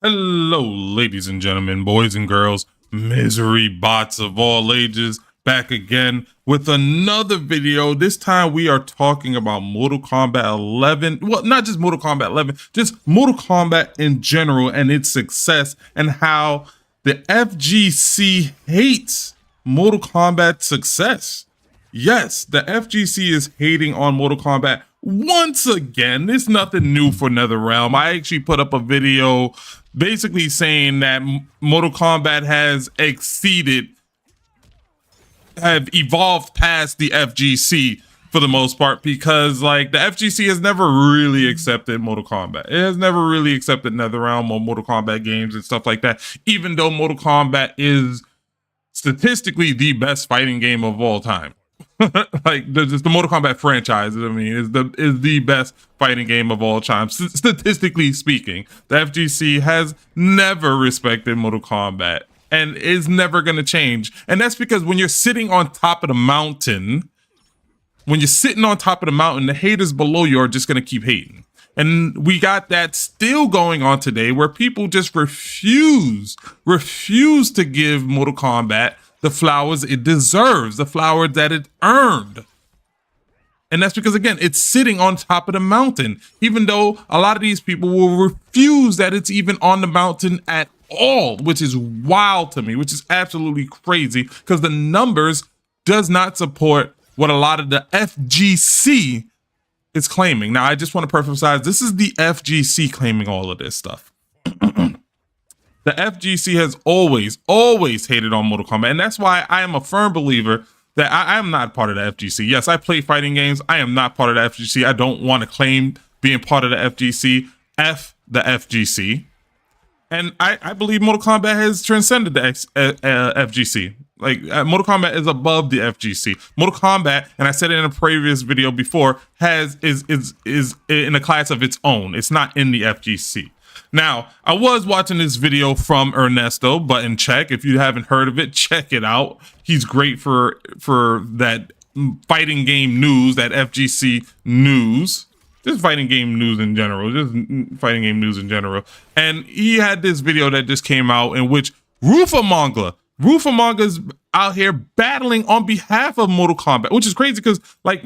Hello, ladies and gentlemen, boys and girls, misery bots of all ages, back again with another video. This time we are talking about Mortal Kombat 11. Well, not just Mortal Kombat 11, just Mortal Kombat in general and its success, and how the FGC hates Mortal Kombat Success. Yes, the FGC is hating on Mortal Kombat once again. It's nothing new for NetherRealm. I actually put up a video basically saying that Mortal Kombat has evolved past the FGC for the most part, because like the FGC has never really accepted Mortal Kombat. It has never really accepted NetherRealm or Mortal Kombat games and stuff like that, even though Mortal Kombat is statistically the best fighting game of all time. Like the Mortal Kombat franchise, I mean, is the best fighting game of all time, statistically speaking. The FGC has never respected Mortal Kombat and is never going to change. And that's because when you're sitting on top of the mountain, the haters below you are just going to keep hating. And we got that still going on today, where people just refuse to give Mortal Kombat the flowers it deserves, the flower that it earned. And that's because, again, it's sitting on top of the mountain, even though a lot of these people will refuse that it's even on the mountain at all, which is wild to me, which is absolutely crazy, because the numbers does not support what a lot of the FGC is claiming. Now, I just want to emphasize, this is the FGC claiming all of this stuff. The FGC has always hated on Mortal Kombat, and that's why I am a firm believer that I am not part of the FGC. Yes, I play fighting games. I am not part of the FGC. I don't want to claim being part of the FGC. F the FGC. And I believe Mortal Kombat has transcended the FGC. Like, Mortal Kombat is above the FGC. Mortal Kombat, and I said it in a previous video before, is in a class of its own. It's not in the FGC. Now, I was watching this video from Ernesto, button check. If you haven't heard of it, check it out. He's great for that fighting game news, that FGC news. Just fighting game news in general. And he had this video that just came out in which Rufamonga's out here battling on behalf of Mortal Kombat, which is crazy because, like,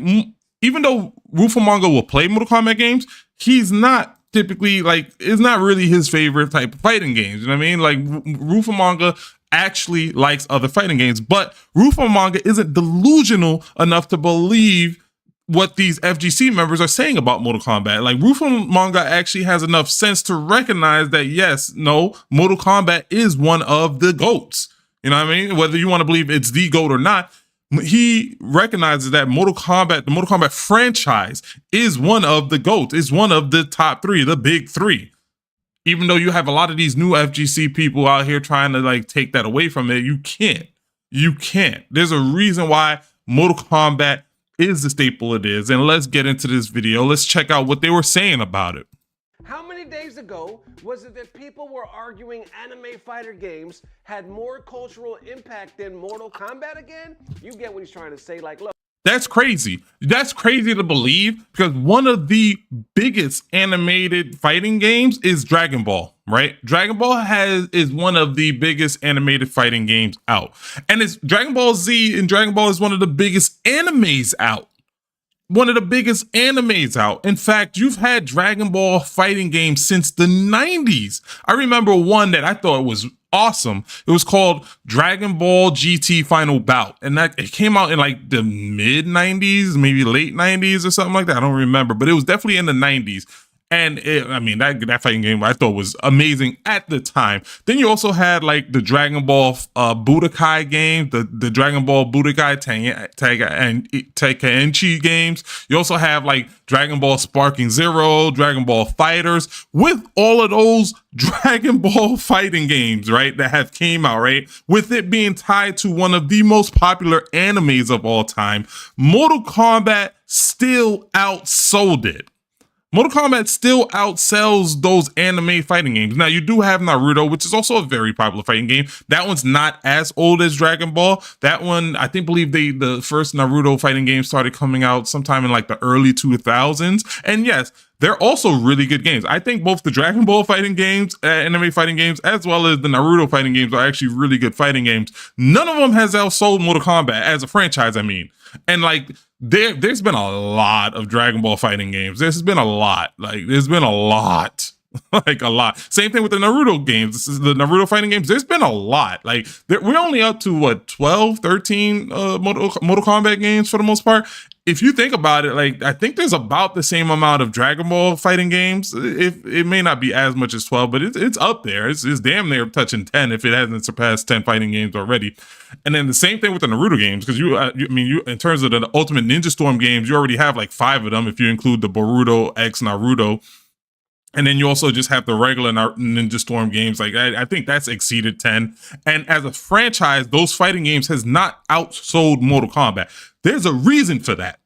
even though Rufamanga will play Mortal Kombat games, he's not typically, like, it's not really his favorite type of fighting games. You know what I mean? Like, Rufamanga actually likes other fighting games, but Rufamanga isn't delusional enough to believe what these FGC members are saying about Mortal Kombat. Like, Rufamanga actually has enough sense to recognize that, yes, no, Mortal Kombat is one of the GOATs. You know what I mean? Whether you want to believe it's the GOAT or not, he recognizes that the Mortal Kombat franchise is one of the GOATs, is one of the top three, the big three. Even though you have a lot of these new FGC people out here trying to, like, take that away from it, you can't. There's a reason why Mortal Kombat is the staple it is. And let's get into this video. Let's check out what they were saying about it. How many days ago was it that people were arguing anime fighter games had more cultural impact than Mortal Kombat again? You get what he's trying to say. Like, look. That's crazy. That's crazy to believe, because one of the biggest animated fighting games is Dragon Ball, right? Dragon Ball is one of the biggest animated fighting games out. And it's Dragon Ball Z, and Dragon Ball is one of the biggest animes out. In fact, you've had Dragon Ball fighting games since the 90s. I remember one that I thought was awesome. It was called Dragon Ball GT Final Bout. And it came out in like the mid 90s, maybe late 90s or something like that. I don't remember, but it was definitely in the 90s. And that fighting game I thought was amazing at the time. Then you also had like the Dragon Ball Budokai game, the Dragon Ball Budokai Tenkaichi games. You also have like Dragon Ball Sparking Zero, Dragon Ball Fighters, with all of those Dragon Ball fighting games, right, that have came out, right, with it being tied to one of the most popular animes of all time. Mortal Kombat still outsold it. Mortal Kombat still outsells those anime fighting games. Now, you do have Naruto, which is also a very popular fighting game. That one's not as old as Dragon Ball. That one, I believe the first Naruto fighting game started coming out sometime in like the early 2000s. And yes, they're also really good games. I think both the Dragon Ball fighting games, anime fighting games, as well as the Naruto fighting games are actually really good fighting games. None of them has outsold Mortal Kombat as a franchise, I mean. And like, there's been a lot of Dragon Ball fighting games. There's been a lot. Like, there's been a lot. Like, a lot. Same thing with the Naruto games. This is the Naruto fighting games. There's been a lot. Like, we're only up to, what, 12, 13 Mortal Kombat games for the most part. If you think about it, like, I think there's about the same amount of Dragon Ball fighting games. It may not be as much as 12, but it's up there. It's damn near touching 10 if it hasn't surpassed 10 fighting games already. And then the same thing with the Naruto games, because you in terms of the Ultimate Ninja Storm games, you already have like 5 of them if you include the Boruto X Naruto. And then you also just have the regular Ninja Storm games. Like, I think that's exceeded 10. And as a franchise, those fighting games has not outsold Mortal Kombat. There's a reason for that.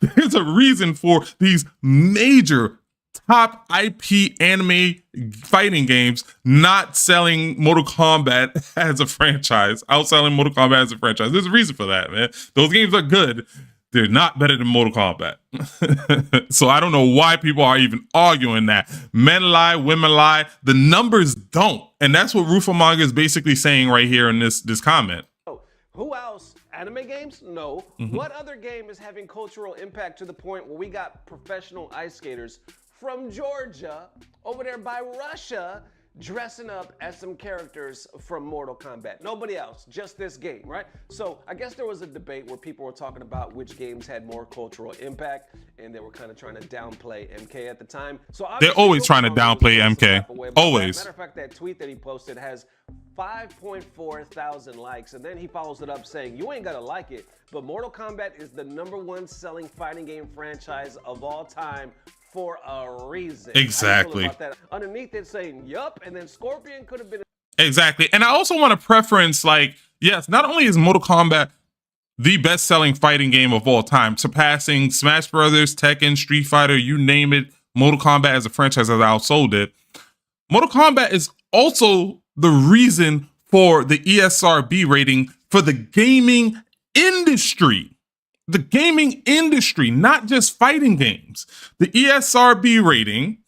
There's a reason for these major top IP anime fighting games not selling Mortal Kombat as a franchise, outselling Mortal Kombat as a franchise. There's a reason for that, man. Those games are good. They're not better than Mortal Kombat. So I don't know why people are even arguing that. Men lie, women lie. The numbers don't. And that's what Rufamanga is basically saying right here in this comment. Who else? Anime games? No. What other game is having cultural impact to the point where we got professional ice skaters from Georgia over there by Russia dressing up as some characters from Mortal Kombat? Nobody else, just this game, right? So I guess there was a debate where people were talking about which games had more cultural impact, and they were kind of trying to downplay MK at the time. So they're always trying to downplay MK. Always. Matter of fact, that tweet that he posted has 5.4 thousand likes, and then he follows it up saying, "You ain't gotta like it, but Mortal Kombat is the #1 selling fighting game franchise of all time for a reason." Exactly. About that? Underneath it saying, "Yup," and then Scorpion could have been. Exactly. And I also want to preference, like, yes, not only is Mortal Kombat the best-selling fighting game of all time, surpassing Smash Brothers, Tekken, Street Fighter, you name it, Mortal Kombat as a franchise has outsold it. Mortal Kombat is also the reason for the ESRB rating for the gaming industry. The gaming industry, not just fighting games. The ESRB rating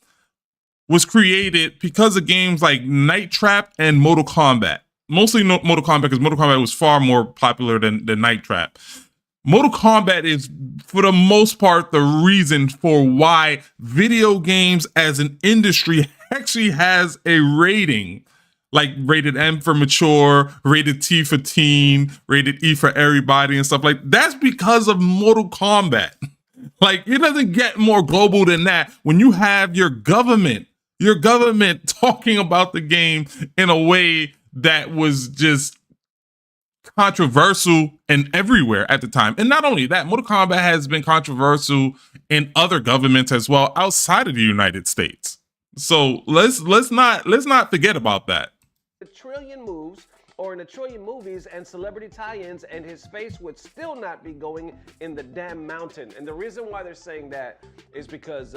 was created because of games like Night Trap and Mortal Kombat. Mostly Mortal Kombat, because Mortal Kombat was far more popular than Night Trap. Mortal Kombat is, for the most part, the reason for why video games as an industry actually has a rating. Like rated M for mature, rated T for teen, rated E for everybody and stuff like that. That's because of Mortal Kombat. Like, it doesn't get more global than that when you have your government talking about the game in a way that was just controversial and everywhere at the time. And not only that, Mortal Kombat has been controversial in other governments as well outside of the United States. So let's not forget about that. A trillion moves or in a trillion movies and celebrity tie-ins, and his face would still not be going in the damn mountain. And the reason why they're saying that is because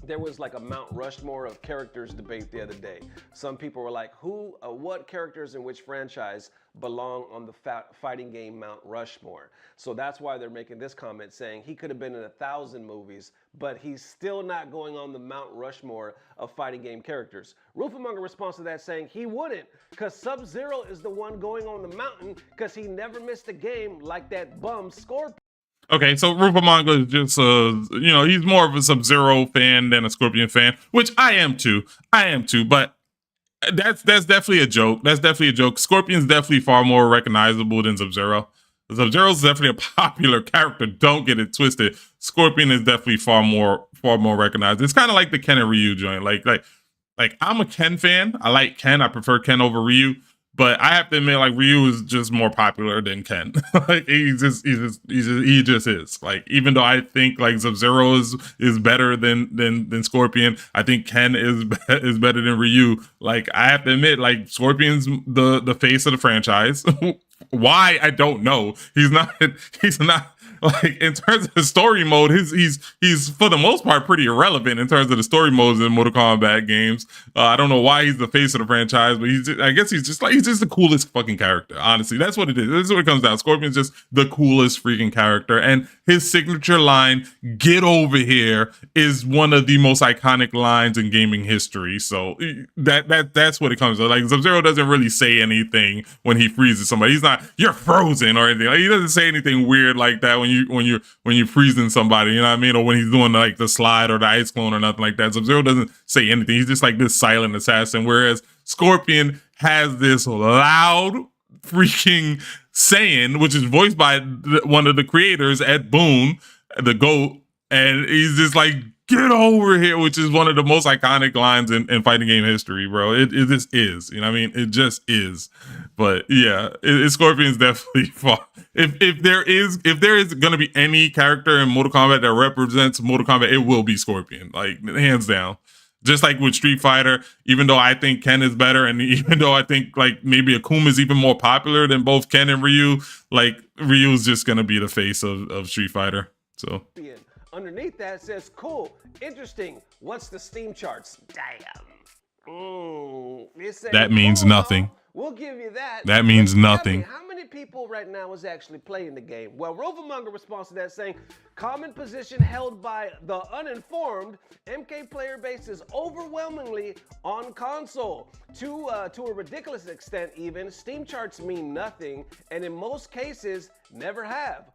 there was like a Mount Rushmore of characters debate the other day. Some people were like, what characters in which franchise belong on the fighting game Mount Rushmore? So that's why they're making this comment saying he could have been in 1,000 movies, but he's still not going on the Mount Rushmore of fighting game characters. Rufamanga responds to that saying he wouldn't, because Sub-Zero is the one going on the mountain because he never missed a game like that bum Scorpion. Okay, so Rufamanga is just, he's more of a Sub-Zero fan than a Scorpion fan, which I am too, but that's definitely a joke. That's definitely a joke. Scorpion's definitely far more recognizable than Sub-Zero. Sub-Zero's definitely a popular character. Don't get it twisted. Scorpion is definitely far more recognized. It's kind of like the Ken and Ryu joint. Like I'm a Ken fan. I like Ken. I prefer Ken over Ryu. But I have to admit, like, Ryu is just more popular than Ken. Like, he just is. Like, even though I think like Sub-Zero is better than Scorpion, I think Ken is better than Ryu. Like, I have to admit, like, Scorpion's the face of the franchise. Why? I don't know. He's not like in terms of the story mode, he's for the most part pretty irrelevant in terms of the story modes in Mortal Kombat games. I don't know why he's the face of the franchise, but I guess he's just the coolest fucking character. Honestly, that's what it is. This is what it comes down. Scorpion's just the coolest freaking character, and his signature line, "Get over here," is one of the most iconic lines in gaming history. So that's what it comes to. Like, Sub-Zero doesn't really say anything when he freezes somebody. He's not, "You're frozen," or anything. Like, he doesn't say anything weird like that when you're freezing somebody. You know what I mean? Or when he's doing like the slide or the ice clone or nothing like that. Sub-Zero doesn't say anything. He's just like this silent assassin. Whereas Scorpion has this loud freaking saying, which is voiced by one of the creators, Ed Boon, the GOAT, and he's just like, "Get over here," which is one of the most iconic lines in fighting game history, bro. It just is. You know what I mean? It just is. But yeah, Scorpion's definitely fun. If there is gonna be any character in Mortal Kombat that represents Mortal Kombat, it will be Scorpion, like hands down. Just like with Street Fighter, even though I think Ken is better, and even though I think like maybe Akuma is even more popular than both Ken and Ryu, like Ryu's just gonna be the face of Street Fighter. So underneath that says, "Cool, interesting. What's the Steam charts?" Damn. That means nothing. We'll give you that. That means nothing. How many people right now is actually playing the game? Well, Rovermonger responds to that saying, "Common position held by the uninformed. MK player base is overwhelmingly on console. To a ridiculous extent even, Steam charts mean nothing, and in most cases, never have."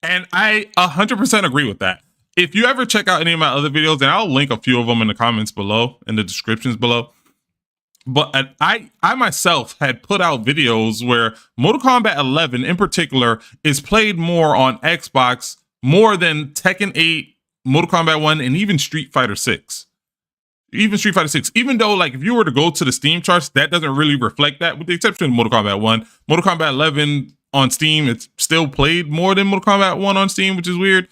And I 100% agree with that. If you ever check out any of my other videos, and I'll link a few of them in the comments below, in the descriptions below. But I myself had put out videos where Mortal Kombat 11 in particular is played more on Xbox more than Tekken 8, Mortal Kombat 1, and even Street Fighter 6. Even Street Fighter 6. Even though, like, if you were to go to the Steam charts, that doesn't really reflect that, with the exception of Mortal Kombat 1. Mortal Kombat 11 on Steam, it's still played more than Mortal Kombat 1 on Steam, which is weird.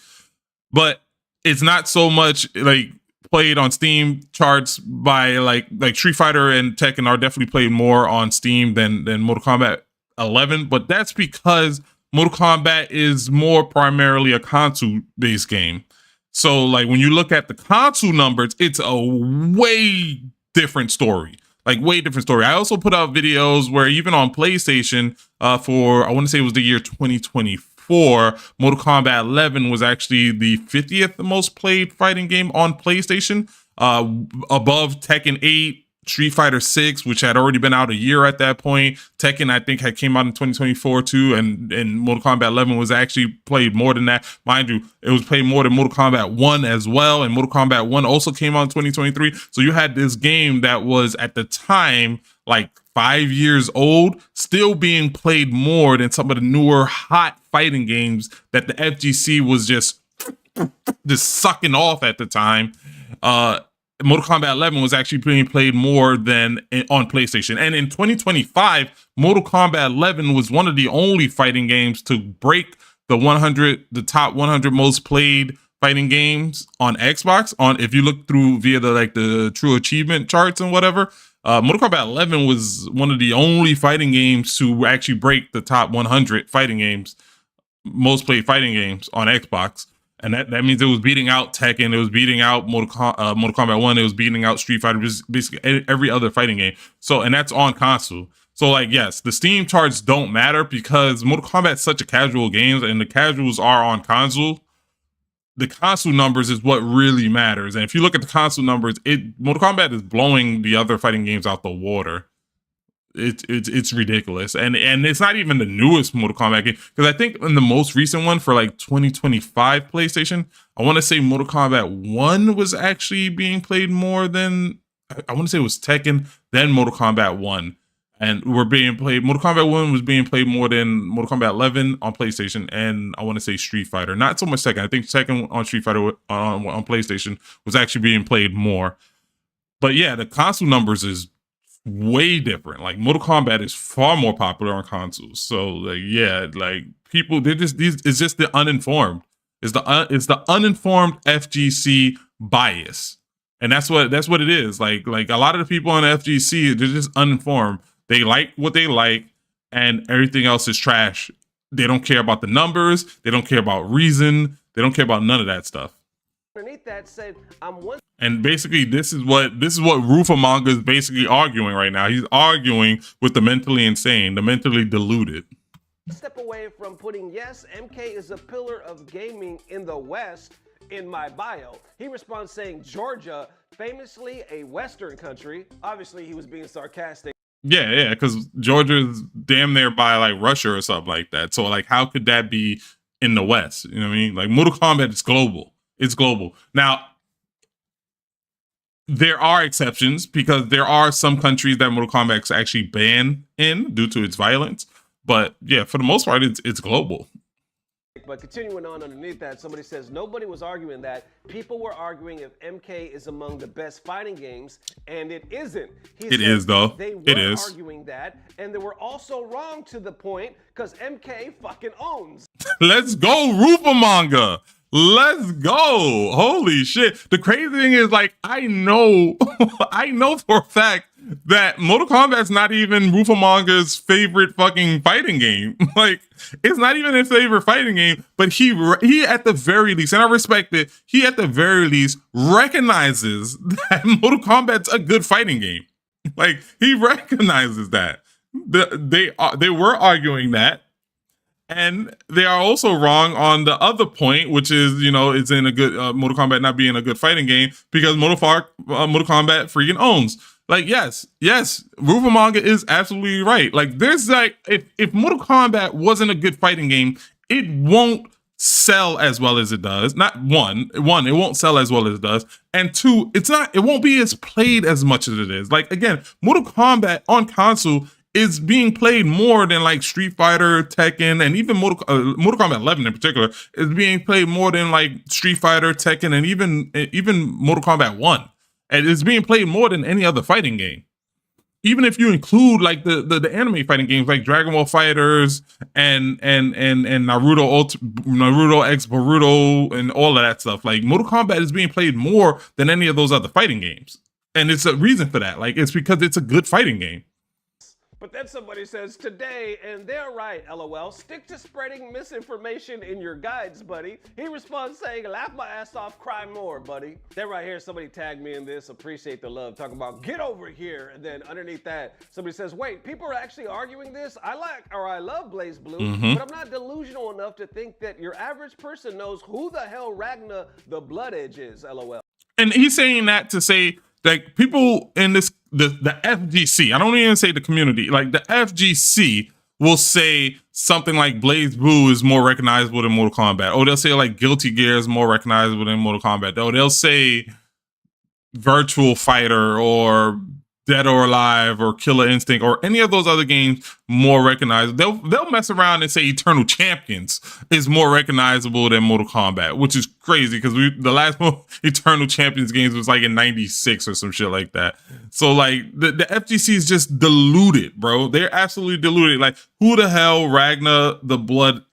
But it's not so much, like, played on Steam charts by like Street Fighter and Tekken are definitely played more on Steam than Mortal Kombat 11, but that's because Mortal Kombat is more primarily a console based game. So like when you look at the console numbers, it's a way different story. Like way different story. I also put out videos where even on PlayStation for, I want to say it was the year 2024, Mortal Kombat 11 was actually the 50th most played fighting game on PlayStation, above Tekken 8, Street Fighter 6, which had already been out a year at that point. Tekken, I think, had came out in 2024 too, and Mortal Kombat 11 was actually played more than that. Mind you, it was played more than Mortal Kombat 1 as well, and Mortal Kombat 1 also came out in 2023. So you had this game that was at the time like 5 years old, still being played more than some of the newer hot fighting games that the FGC was just sucking off at the time. Mortal Kombat 11 was actually being played more than on PlayStation. And in 2025, Mortal Kombat 11 was one of the only fighting games to break the top 100 most played fighting games on Xbox. If you look through via the true achievement charts and whatever, Mortal Kombat 11 was one of the only fighting games to actually break the top 100 fighting games, most played fighting games on Xbox. And that means it was beating out Tekken, it was beating out Mortal Kombat 1, it was beating out Street Fighter, basically every other fighting game. So, and that's on console. So like, yes, the Steam charts don't matter because Mortal Kombat is such a casual game and the casuals are on console. The console numbers is what really matters. And if you look at the console numbers, Mortal Kombat is blowing the other fighting games out the water. It's ridiculous. And it's not even the newest Mortal Kombat game. Because I think in the most recent one for like 2025 PlayStation, I want to say Mortal Kombat 1 was actually being played more than, I want to say it was Tekken, then Mortal Kombat 1. And Mortal Kombat 1 was being played more than Mortal Kombat 11 on PlayStation, and I want to say Street Fighter. Not so much Tekken. I think Tekken on Street Fighter on PlayStation was actually being played more. But yeah, the console numbers is way different. Like Mortal Kombat is far more popular on consoles. So like, yeah, like people, it's just the uninformed. It's the uninformed FGC bias. And that's what it is. Like a lot of the people on FGC, they're just uninformed. They like what they like, and everything else is trash They don't care about the numbers. They don't care about reason. They don't care about none of that stuff. Underneath that said, I'm one. And basically, this is what Rufamanga is basically arguing right now. He's arguing with the mentally insane, the mentally deluded. Step away from putting, yes, MK is a pillar of gaming in the West in my bio. He responds saying, Georgia, famously a Western country. Obviously, he was being sarcastic. Yeah, because Georgia's damn near by like Russia or something like that. So like, how could that be in the West? You know what I mean? Like Mortal Kombat is global. It's global. Now, there are exceptions because there are some countries that Mortal Kombat is actually banned in due to its violence. But yeah, for the most part, it's global. But continuing on underneath that, somebody says nobody was arguing that. People were arguing if MK is among the best fighting games, and it isn't. It is, though. They were it is arguing that, and they were also wrong to the point because MK fucking owns. Let's go, Rufamanga. Let's go. Holy shit. The crazy thing is, like, I know for a fact that Mortal Kombat's not even Rufamanga's favorite fucking fighting game. Like, it's not even his favorite fighting game, but he at the very least, and I respect it, he at the very least recognizes that Mortal Kombat's a good fighting game. Like, he recognizes that. They were arguing that. And they are also wrong on the other point, which is, you know, it's in a good Mortal Kombat not being a good fighting game because Mortal Kombat freaking owns. Like, yes, Rufamanga is absolutely right. Like, there's like, if Mortal Kombat wasn't a good fighting game, it won't sell as well as it does. Not one, it won't sell as well as it does. And two, it won't be as played as much as it is. Like, again, Mortal Kombat on console is being played more than like Street Fighter, Tekken, and even Mortal Kombat 11 in particular is being played more than like Street Fighter, Tekken, and even Mortal Kombat 1. And it's being played more than any other fighting game. Even if you include like the anime fighting games like Dragon Ball Fighters and Naruto X Boruto and all of that stuff, like Mortal Kombat is being played more than any of those other fighting games. And it's a reason for that. Like, it's because it's a good fighting game. But then somebody says, today, and they're right, LOL, stick to spreading misinformation in your guides, buddy. He responds saying, laugh my ass off, cry more, buddy. Then right here, somebody tagged me in this, appreciate the love, talking about, get over here. And then underneath that, somebody says, wait, people are actually arguing this? I love Blaze Blue, but I'm not delusional enough to think that your average person knows who the hell Ragna the Blood Edge is, LOL. And he's saying that to say, like, people in this, the FGC, I don't even say the community, like the FGC will say something like Blaze Blue is more recognizable than Mortal Kombat. Or they'll say like Guilty Gear is more recognizable than Mortal Kombat. Or they'll say Virtual Fighter or Dead or Alive or Killer Instinct or any of those other games more recognizable. They'll mess around and say Eternal Champions is more recognizable than Mortal Kombat, which is crazy because the last Eternal Champions games was like in '96 or some shit like that. So like the FGC is just deluded, bro. They're absolutely deluded. Like, who the hell Ragna the Blood?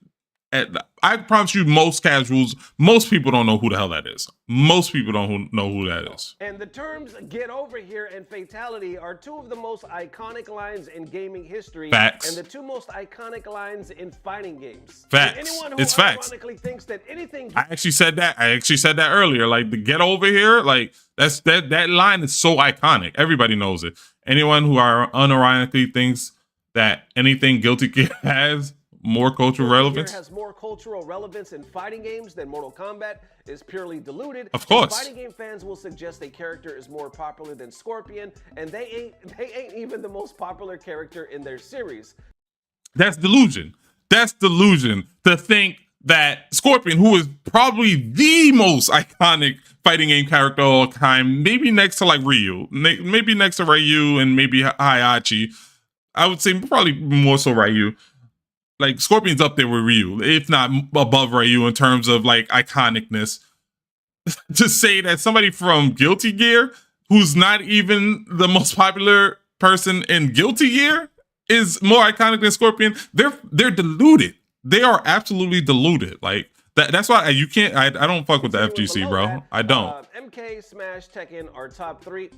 I promise you, most casuals, most people don't know who the hell that is. Most people don't know who that is. And the terms "get over here" and "fatality" are two of the most iconic lines in gaming history. Facts. And the two most iconic lines in fighting games. Facts. Anyone who it's facts. ironically thinks that anything. I actually said that earlier. Like, the "get over here," like that line is so iconic. Everybody knows it. Anyone who unironically thinks that anything Guilty Gear has more cultural relevance. Has more cultural relevance in fighting games than Mortal Kombat is purely deluded. Of course. Fighting game fans will suggest a character is more popular than Scorpion, and they ain't even the most popular character in their series. That's delusion. That's delusion to think that Scorpion, who is probably the most iconic fighting game character of all time, maybe next to like Ryu, maybe next to Ryu and maybe Hayachi, I would say probably more so Ryu. Like, Scorpion's up there with Ryu, if not above Ryu in terms of like iconicness. To say that somebody from Guilty Gear, who's not even the most popular person in Guilty Gear, is more iconic than Scorpion, they're deluded. They are absolutely deluded. Like, that's why you can't. I don't fuck with the FGC, bro. I don't. MK, Smash, Tekken are top 3.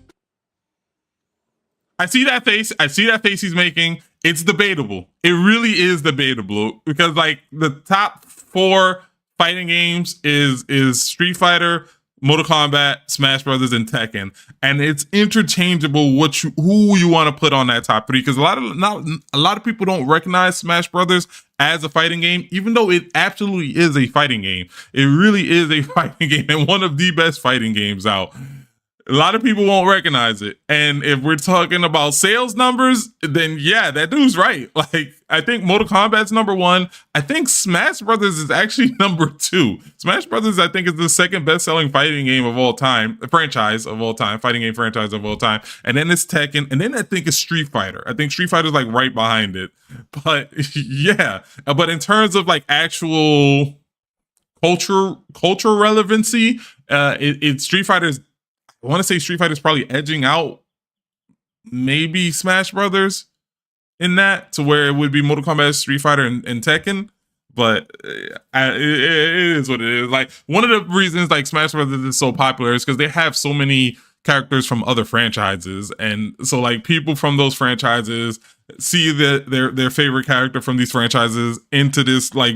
I see that face. I see that face he's making. It's debatable. It really is debatable because like the top 4 fighting games is Street Fighter, Mortal Kombat, Smash Brothers, and Tekken, and it's interchangeable who you want to put on that top 3 because a lot of people don't recognize Smash Brothers as a fighting game, even though it absolutely is a fighting game. It really is a fighting game and one of the best fighting games out. A lot of people won't recognize it. And if we're talking about sales numbers, then yeah, that dude's right. Like, I think Mortal Kombat's number 1. I think Smash Brothers is actually number 2. Smash Brothers, I think, is the second best-selling fighting game of all time, franchise of all time, fighting game franchise of all time. And then it's Tekken. And then I think it's Street Fighter. I think Street Fighter's like right behind it. But yeah, but in terms of like actual culture relevancy, it's Street Fighter's, I want to say Street Fighter is probably edging out maybe Smash Brothers in that to where it would be Mortal Kombat, Street Fighter, and Tekken. But it is what it is. Like one of the reasons like Smash Brothers is so popular is because they have so many characters from other franchises, and so like people from those franchises see their favorite character from these franchises into this like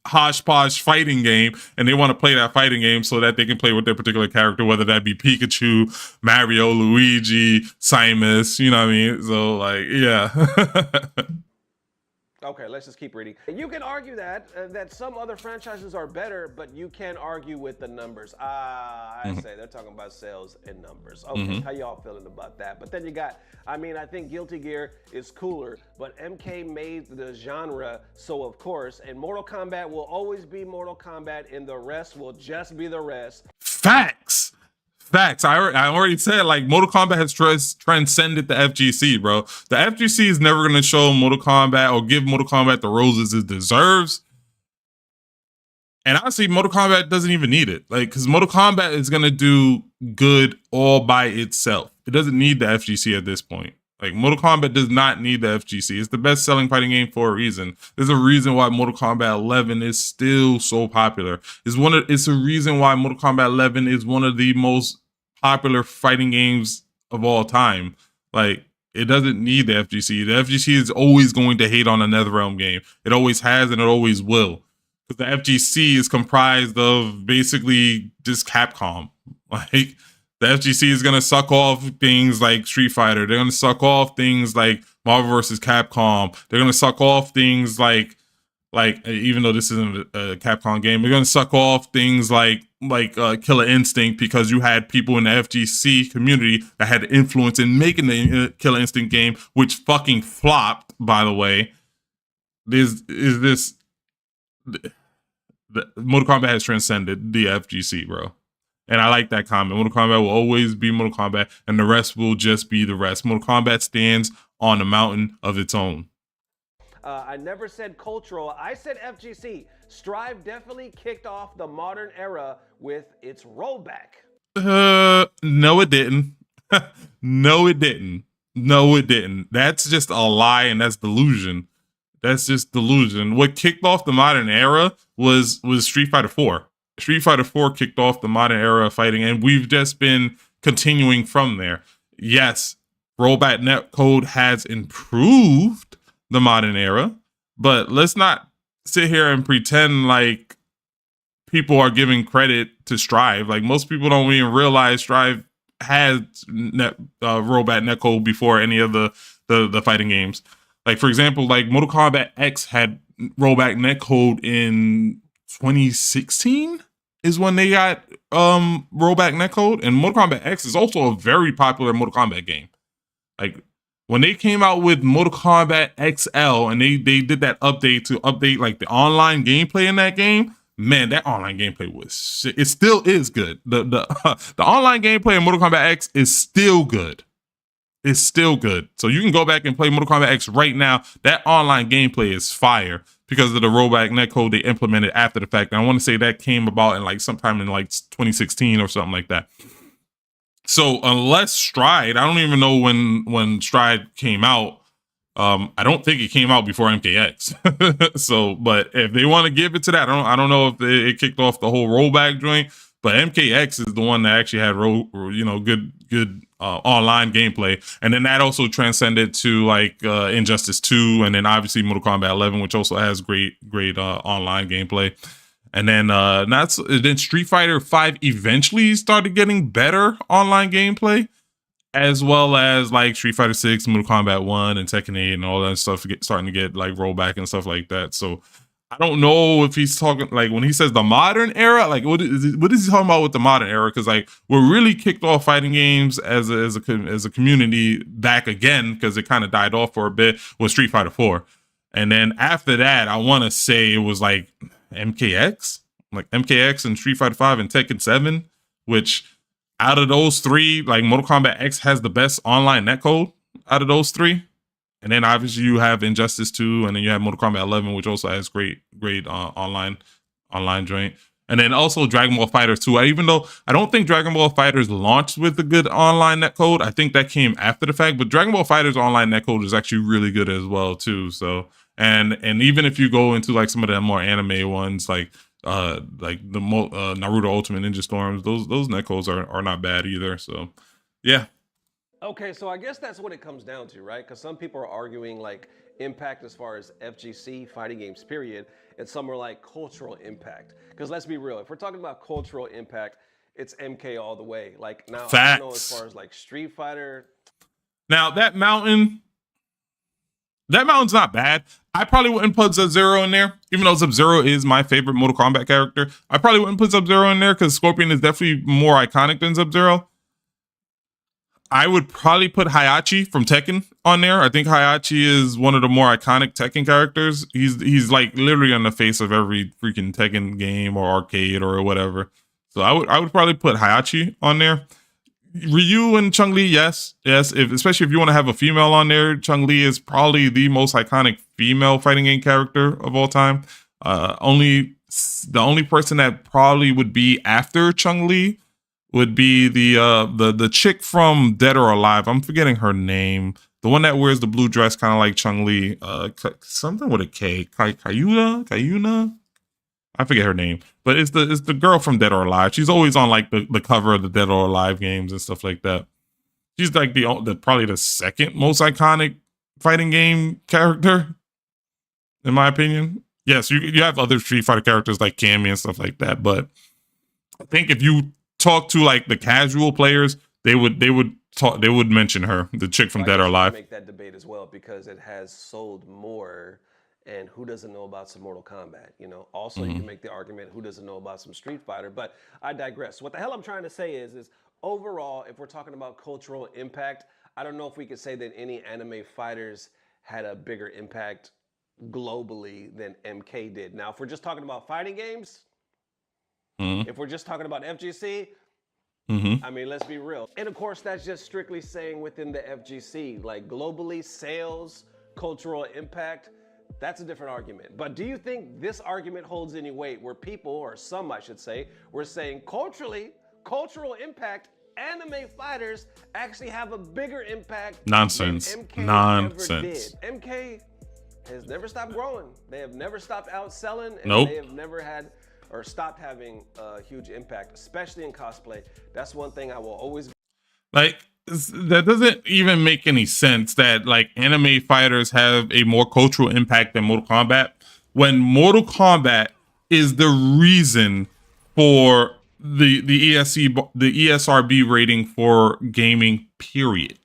hodgepodge fighting game, and they want to play that fighting game so that they can play with their particular character, whether that be Pikachu, Mario, Luigi, Samus, you know what I mean? So like, yeah. Okay, let's just keep reading. You can argue that some other franchises are better, but you can't argue with the numbers. I say they're talking about sales and numbers. Okay, how y'all feeling about that? But then you got, I mean, I think Guilty Gear is cooler, but MK made the genre, so of course, and Mortal Kombat will always be Mortal Kombat, and the rest will just be the rest. Facts. I already said, like, Mortal Kombat has transcended the FGC, bro. The FGC is never going to show Mortal Kombat or give Mortal Kombat the roses it deserves. And honestly, Mortal Kombat doesn't even need it. Like, because Mortal Kombat is going to do good all by itself. It doesn't need the FGC at this point. Like, Mortal Kombat does not need the FGC. It's the best-selling fighting game for a reason. There's a reason why Mortal Kombat 11 is still so popular. It's a reason why Mortal Kombat 11 is one of the most popular fighting games of all time. Like, it doesn't need the FGC. The FGC is always going to hate on a NetherRealm game. It always has and it always will. Because the FGC is comprised of basically just Capcom. Like, the FGC is going to suck off things like Street Fighter. They're going to suck off things like Marvel vs. Capcom. They're going to suck off things like even though this isn't a Capcom game, they're going to suck off things like Killer Instinct, because you had people in the FGC community that had influence in making the Killer Instinct game, which fucking flopped, by the way. The Mortal Kombat has transcended the FGC, bro. And I like that comment. Mortal Kombat will always be Mortal Kombat, and the rest will just be the rest. Mortal Kombat stands on a mountain of its own. I never said cultural. I said FGC. Strive definitely kicked off the modern era with its rollback. No, it didn't. No, it didn't. No, it didn't. That's just a lie, and that's delusion. That's just delusion. What kicked off the modern era was Street Fighter 4. Street Fighter 4 kicked off the modern era of fighting, and we've just been continuing from there. Yes, rollback netcode has improved the modern era, but let's not sit here and pretend like people are giving credit to Strive. Like, most people don't even realize Strive had rollback netcode before any of the fighting games. Like, for example, like Mortal Kombat X had rollback netcode in 2016 is when they got rollback netcode, and Mortal Kombat X is also a very popular Mortal Kombat game. Like, when they came out with Mortal Kombat XL and they did that update to update like the online gameplay in that game, man, that online gameplay was shit. It still is good. The online gameplay in Mortal Kombat X is still good. It's still good. So you can go back and play Mortal Kombat X right now. That online gameplay is fire because of the rollback netcode they implemented after the fact. And I want to say that came about in like sometime in like 2016 or something like that. So unless Stride, I don't even know when Stride came out. I don't think it came out before MKX. So, but if they want to give it to that, I don't know if it kicked off the whole rollback joint. But MKX is the one that actually had good online gameplay, and then that also transcended to like Injustice 2, and then obviously Mortal Kombat 11, which also has great online gameplay. And then then Street Fighter 5 eventually started getting better online gameplay, as well as like Street Fighter 6, Mortal Kombat 1, and Tekken 8, and all that stuff starting to get like rollback and stuff like that. So I don't know if he's talking like when he says the modern era, like what is he talking about with the modern era? Because like we're really kicked off fighting games as a community back again, because it kind of died off for a bit with Street Fighter 4, and then after that, I want to say it was like MKX and Street Fighter 5 and Tekken 7, which out of those three, like Mortal Kombat X has the best online netcode out of those three. And then obviously you have Injustice 2, and then you have Mortal Kombat 11, which also has great online joint. And then also Dragon Ball FighterZ 2. Even though I don't think Dragon Ball FighterZ launched with a good online netcode, I think that came after the fact. But Dragon Ball FighterZ online netcode is actually really good as well too. So and even if you go into like some of the more anime ones, like the Naruto Ultimate Ninja Storms, those netcodes are not bad either. So yeah. Okay, so I guess that's what it comes down to, right? Because some people are arguing like impact as far as FGC, fighting games, period, and some are like cultural impact. Because let's be real, if we're talking about cultural impact, it's MK all the way. Like now, Facts. I don't know as far as like Street Fighter. Now that mountain's not bad. I probably wouldn't put Sub-Zero in there, even though Sub-Zero is my favorite Mortal Kombat character. I probably wouldn't put Sub-Zero in there because Scorpion is definitely more iconic than Sub-Zero. I would probably put Hayachi from Tekken on there. I think Hayachi is one of the more iconic Tekken characters. He's like literally on the face of every freaking Tekken game or arcade or whatever. So I would probably put Hayachi on there. Ryu and Chun-Li, yes. Especially if you want to have a female on there, Chun-Li is probably the most iconic female fighting game character of all time. The only person that probably would be after Chun-Li would be the chick from Dead or Alive. I'm forgetting her name. The one that wears the blue dress, kind of like Chun-Li. Something with a K. Kayuna? I forget her name. But it's the girl from Dead or Alive. She's always on like the cover of the Dead or Alive games and stuff like that. She's like probably the second most iconic fighting game character, in my opinion. Yes, you have other Street Fighter characters like Cammy and stuff like that, but I think if you talk to like the casual players, they would mention her, the chick from Dead or Alive. Make that debate as well because it has sold more, and who doesn't know about some Mortal Kombat? You know. Also, you can make the argument who doesn't know about some Street Fighter, but I digress. What the hell I'm trying to say is overall, if we're talking about cultural impact, I don't know if we could say that any anime fighters had a bigger impact globally than MK did. Now, if we're just talking about fighting games. If we're just talking about FGC, I mean, let's be real. And of course, that's just strictly saying within the FGC, like globally, sales, cultural impact, that's a different argument. But do you think this argument holds any weight where people, or some I should say, were saying cultural impact, anime fighters actually have a bigger impact Nonsense. than MK Nonsense. ever did? MK has never stopped growing. They have never stopped outselling, and Nope. they have never had or stopped having a huge impact, especially in cosplay. That's one thing I will always like. That doesn't even make any sense that like anime fighters have a more cultural impact than Mortal Kombat, when Mortal Kombat is the reason for the ESRB rating for gaming. Period.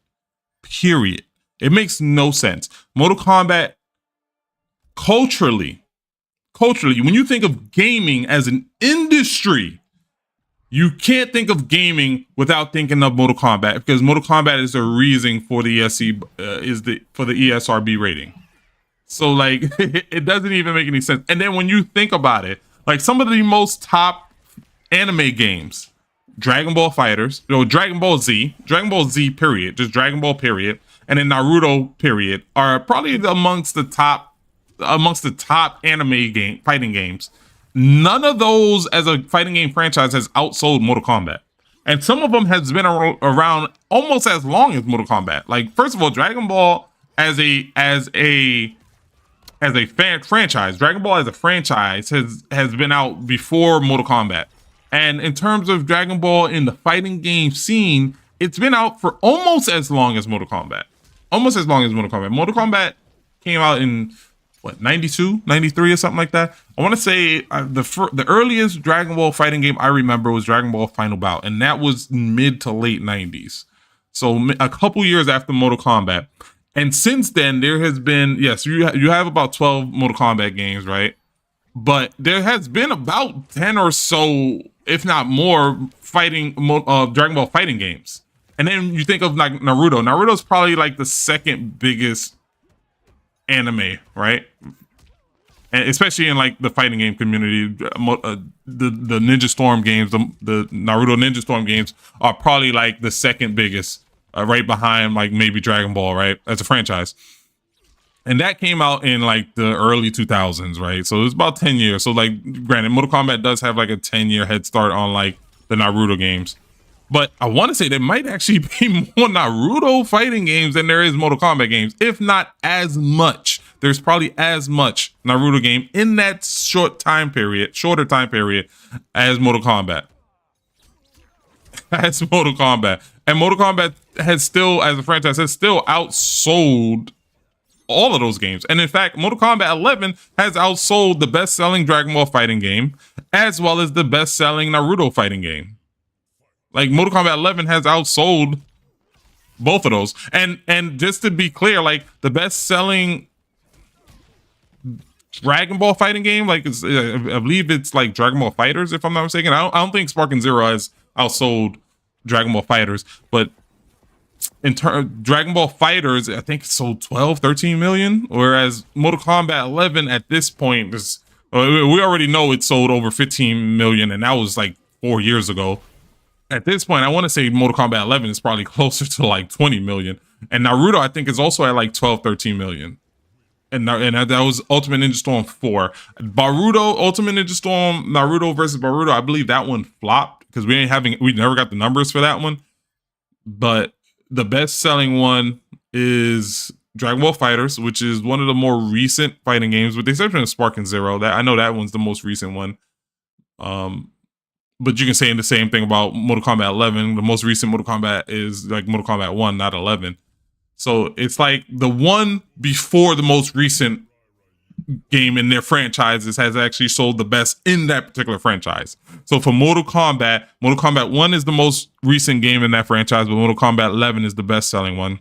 It makes no sense. Mortal Kombat culturally, when you think of gaming as an industry, you can't think of gaming without thinking of Mortal Kombat, because Mortal Kombat is the reason for the ESRB rating. So like it doesn't even make any sense. And then when you think about it, like some of the most top anime games, Dragon Ball FighterZ, Dragon Ball Z period, just Dragon Ball period, and then Naruto period are probably amongst the top anime fighting games. None of those as a fighting game franchise has outsold Mortal Kombat. And some of them has been around almost as long as Mortal Kombat. Like, first of all, Dragon Ball as a franchise, Dragon Ball as a franchise has been out before Mortal Kombat. And in terms of Dragon Ball in the fighting game scene, it's been out for almost as long as Mortal Kombat. Almost as long as Mortal Kombat. Mortal Kombat came out in what, 92, 93 or something like that. I want to say the earliest Dragon Ball fighting game I remember was Dragon Ball Final Bout, and that was mid to late 90s. So a couple years after Mortal Kombat. And since then, there has been, yes, you have about 12 Mortal Kombat games, right? But there has been about 10 or so, if not more, fighting Dragon Ball fighting games. And then you think of like Naruto. Naruto's probably like the second biggest anime, right? And especially in like the fighting game community, the Ninja Storm games, the Naruto Ninja Storm games are probably like the second biggest, right behind like maybe Dragon Ball, right, as a franchise. And that came out in like the early 2000s, right? So it was about 10 years. So like, granted, Mortal Kombat does have like a 10-year head start on like the Naruto games. But I want to say there might actually be more Naruto fighting games than there is Mortal Kombat games, if not as much. There's probably as much Naruto game in that shorter time period as Mortal Kombat. As Mortal Kombat. And Mortal Kombat has still, as a franchise, has still outsold all of those games. And in fact, Mortal Kombat 11 has outsold the best-selling Dragon Ball fighting game, as well as the best-selling Naruto fighting game. Like, Mortal Kombat 11 has outsold both of those. And just to be clear, like, the best-selling Dragon Ball fighting game, like, I believe it's like Dragon Ball Fighters, if I'm not mistaken. I don't think Sparking Zero has outsold Dragon Ball Fighters, but in Dragon Ball Fighters, I think it sold 12, 13 million, whereas Mortal Kombat 11 at this point is, we already know it sold over 15 million, and that was like 4 years ago. At this point, I want to say Mortal Kombat 11 is probably closer to like 20 million. And Naruto, I think, is also at like 12, 13 million. And that was Ultimate Ninja Storm 4. Boruto, Ultimate Ninja Storm, Naruto versus Boruto, I believe that one flopped because we never got the numbers for that one. But the best-selling one is Dragon Ball Fighters, which is one of the more recent fighting games, with the exception of Sparking Zero. That I know that one's the most recent one. But you can say the same thing about Mortal Kombat 11. The most recent Mortal Kombat is like Mortal Kombat 1, not 11. So it's like the one before the most recent game in their franchises has actually sold the best in that particular franchise. So for Mortal Kombat 1 is the most recent game in that franchise, but Mortal Kombat 11 is the best-selling one.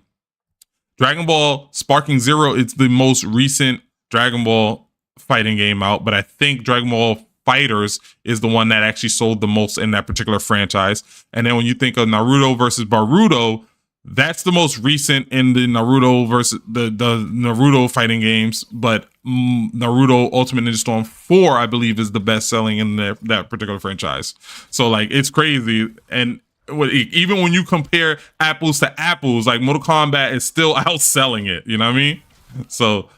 Dragon Ball Sparking Zero, it's the most recent Dragon Ball fighting game out, but I think Dragon Ball Fighters is the one that actually sold the most in that particular franchise. And then when you think of Naruto versus Boruto, that's the most recent in the Naruto versus the Naruto fighting games, but Naruto Ultimate Ninja Storm 4, I believe, is the best selling in that particular franchise. So like, it's crazy. And even when you compare apples to apples, like Mortal Kombat is still outselling it. You know what I mean? So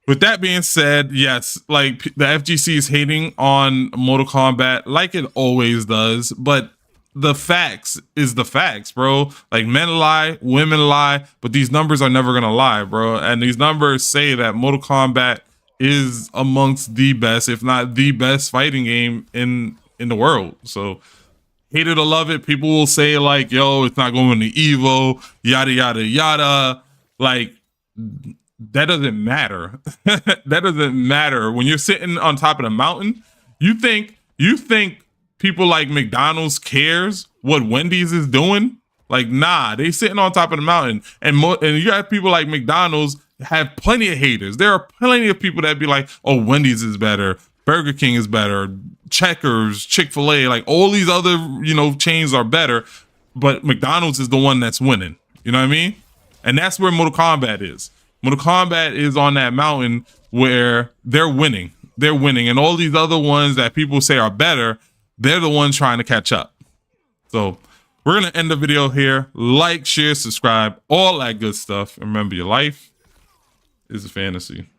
with that being said, yes, like the FGC is hating on Mortal Kombat like it always does, but the facts is the facts, bro. Like, men lie, women lie, but these numbers are never gonna lie, bro. And these numbers say that Mortal Kombat is amongst the best, if not the best fighting game in the world. So hate it or love it, people will say like, yo, it's not going to Evo, yada, yada, yada. Like, that doesn't matter. That doesn't matter. When you're sitting on top of the mountain, you think people like McDonald's cares what Wendy's is doing? Like, nah, they sitting on top of the mountain. And you have people like McDonald's have plenty of haters. There are plenty of people that be like, oh, Wendy's is better, Burger King is better, Checkers, Chick-fil-A, like all these other, chains are better, but McDonald's is the one that's winning. You know what I mean? And that's where Mortal Kombat is. Mortal Kombat is on that mountain where they're winning. They're winning. And all these other ones that people say are better, they're the ones trying to catch up. So we're going to end the video here. Like, share, subscribe, all that good stuff. And remember, your life is a fantasy.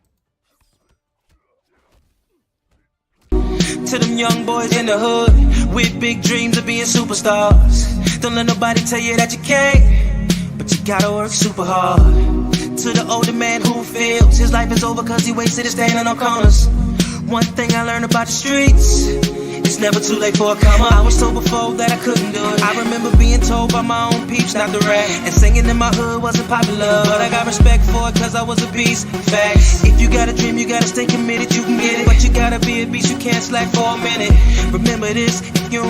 To them young boys in the hood with big dreams of being superstars, don't let nobody tell you that you can't, but you gotta work super hard. To the older man who feels his life is over cause he wasted it standing on corners, one thing I learned about the streets It's never too late for a come up. I was told before that I couldn't do it. I remember being told by my own peeps not to rap, and singing in my hood wasn't popular, but I got respect for it cause I was a beast. Facts. If you got a dream, you gotta stay committed, you can get it, but you gotta be a beast, you can't slack for a minute. Remember this, if you don't